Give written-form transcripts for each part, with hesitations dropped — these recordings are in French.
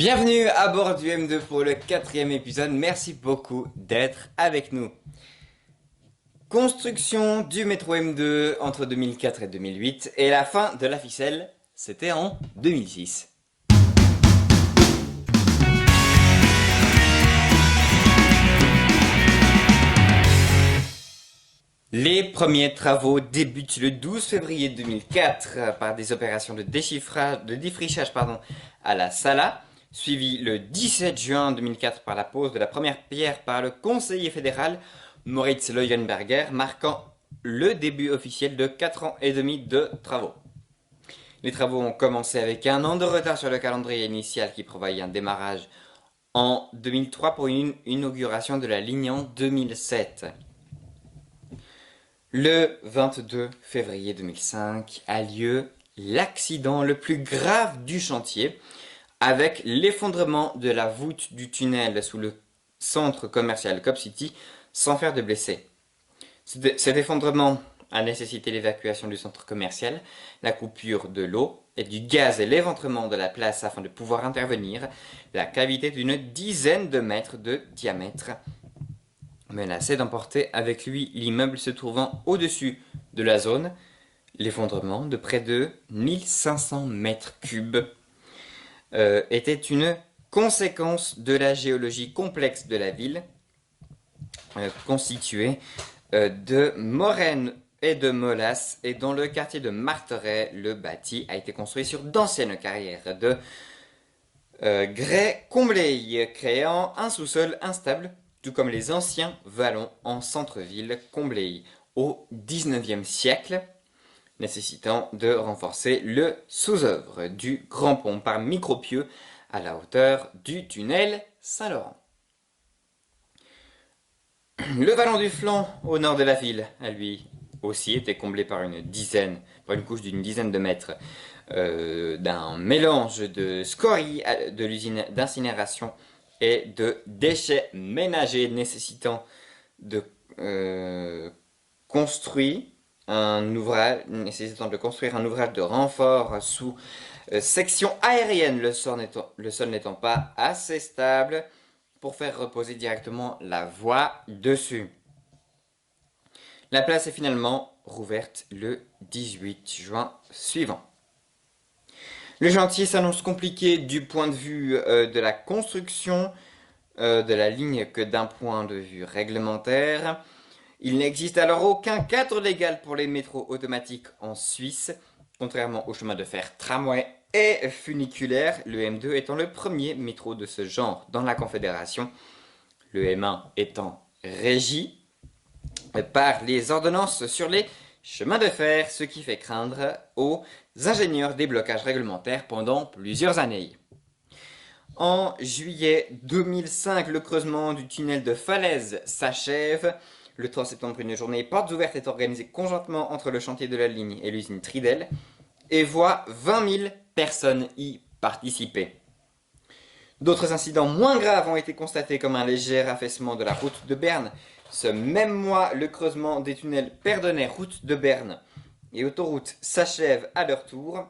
Bienvenue à bord du M2 pour le 4e épisode. Merci beaucoup d'être avec nous. Construction du métro M2 entre 2004 et 2008 et la fin de la ficelle, c'était en 2006. Les premiers travaux débutent le 12 février 2004 par des opérations de défrichage à la Sala, suivi le 17 juin 2004 par la pose de la première pierre par le conseiller fédéral Moritz Leuenberger, marquant le début officiel de 4 ans et demi de travaux. Les travaux ont commencé avec un an de retard sur le calendrier initial qui prévoyait un démarrage en 2003 pour une inauguration de la ligne en 2007. Le 22 février 2005 a lieu l'accident le plus grave du chantier avec l'effondrement de la voûte du tunnel sous le centre commercial Cop City sans faire de blessés. Cet effondrement a nécessité l'évacuation du centre commercial, la coupure de l'eau et du gaz et l'éventrement de la place afin de pouvoir intervenir, la cavité d'une dizaine de mètres de diamètre menacé d'emporter avec lui l'immeuble se trouvant au-dessus de la zone, l'effondrement de près de 1500 mètres cubes était une conséquence de la géologie complexe de la ville, constituée de moraines et de molasses, et dans le quartier de Marteret, le bâti a été construit sur d'anciennes carrières de grès comblés, créant un sous-sol instable, tout comme les anciens vallons en centre-ville comblés au XIXe siècle, nécessitant de renforcer le sous-œuvre du grand pont par micropieux à la hauteur du tunnel Saint-Laurent. Le vallon du flanc au nord de la ville a lui aussi été comblé par une couche d'une dizaine de mètres d'un mélange de scories de l'usine d'incinération et de déchets ménagers nécessitant de construire un ouvrage de renfort sous section aérienne, le sol n'étant pas assez stable pour faire reposer directement la voie dessus. La place est finalement rouverte le 18 juin suivant. Le chantier s'annonce compliqué du point de vue de la construction de la ligne que d'un point de vue réglementaire. Il n'existe alors aucun cadre légal pour les métros automatiques en Suisse, contrairement au chemin de fer tramway et funiculaire, le M2 étant le premier métro de ce genre dans la Confédération, le M1 étant régi par les ordonnances sur les chemins de fer, ce qui fait craindre aux ingénieurs des blocages réglementaires pendant plusieurs années. En juillet 2005, le creusement du tunnel de Falaise s'achève. Le 3 septembre, une journée portes ouvertes est organisée conjointement entre le chantier de la ligne et l'usine Tridel et voit 20 000 personnes y participer. D'autres incidents moins graves ont été constatés comme un léger affaissement de la route de Berne. Ce même mois, le creusement des tunnels Perdonnet, route de Berne et autoroute s'achève à leur tour.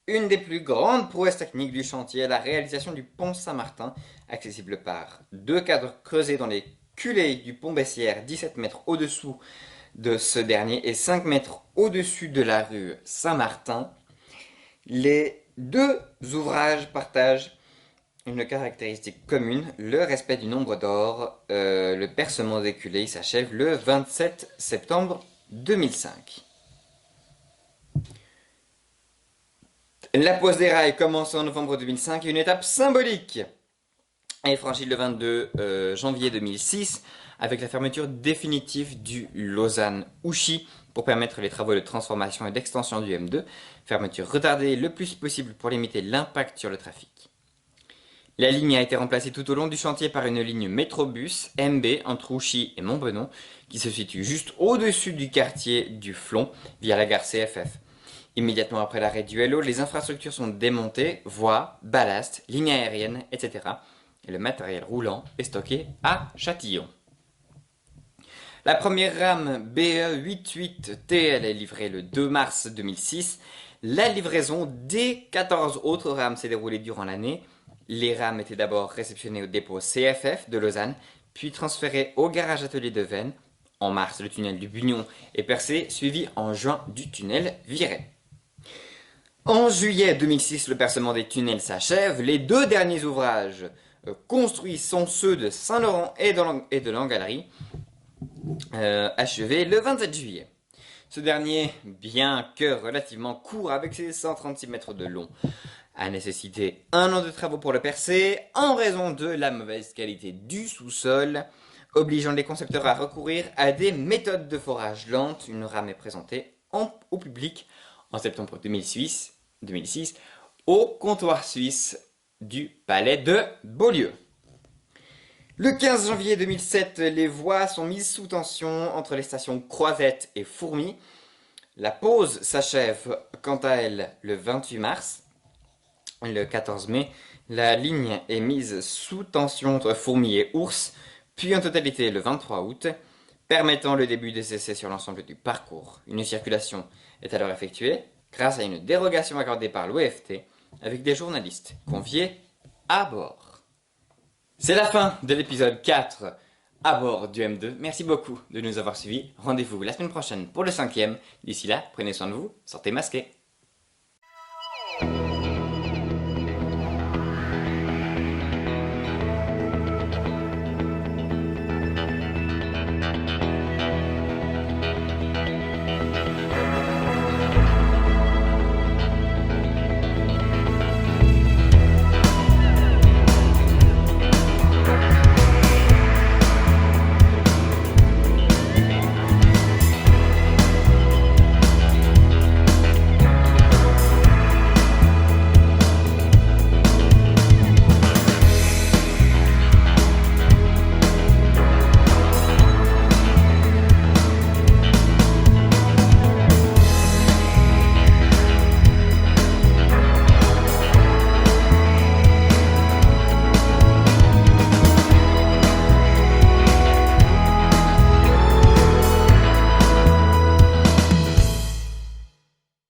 Une des plus grandes prouesses techniques du chantier est la réalisation du pont Saint-Martin, accessible par 2 cadres creusés dans les culées du pont Bessières, 17 mètres au-dessous de ce dernier et 5 mètres au-dessus de la rue Saint-Martin. Les deux ouvrages partagent une caractéristique commune, le respect du nombre d'or. Le percement des culées s'achève le 27 septembre 2005. La pose des rails commence en novembre 2005, une étape symbolique est franchie le 22 janvier 2006 avec la fermeture définitive du Lausanne-Ouchy pour permettre les travaux de transformation et d'extension du M2, fermeture retardée le plus possible pour limiter l'impact sur le trafic. La ligne a été remplacée tout au long du chantier par une ligne métrobus MB entre Ouchy et Montbenon qui se situe juste au-dessus du quartier du Flon via la gare CFF. Immédiatement après l'arrêt du LO, les infrastructures sont démontées, voies, ballast, lignes aériennes, etc. Et le matériel roulant est stocké à Châtillon. La première rame BE 88TL est livrée le 2 mars 2006. La livraison des 14 autres rames s'est déroulée durant l'année. Les rames étaient d'abord réceptionnées au dépôt CFF de Lausanne, puis transférées au garage atelier de Veynes. En mars, le tunnel du Bugnon est percé, suivi en juin du tunnel Viret. En juillet 2006, le percement des tunnels s'achève. Les 2 derniers ouvrages construits sont ceux de Saint-Laurent et de l'Angalerie, achevés le 27 juillet. Ce dernier, bien que relativement court avec ses 136 mètres de long, a nécessité 1 an de travaux pour le percer en raison de la mauvaise qualité du sous-sol, obligeant les concepteurs à recourir à des méthodes de forage lentes. Une rame est présentée au public en septembre 2006 au comptoir suisse du palais de Beaulieu. Le 15 janvier 2007, les voies sont mises sous tension entre les stations Croisette et Fourmies. La pause s'achève quant à elle le 28 mars. Le 14 mai, la ligne est mise sous tension entre Fourmies et Ours, puis en totalité le 23 août, permettant le début des essais sur l'ensemble du parcours. Une circulation est alors effectuée grâce à une dérogation accordée par l'OFT avec des journalistes conviés à bord. C'est la fin de l'épisode 4 à bord du M2. Merci beaucoup de nous avoir suivis. Rendez-vous la semaine prochaine pour le 5e. D'ici là, prenez soin de vous, sortez masqués.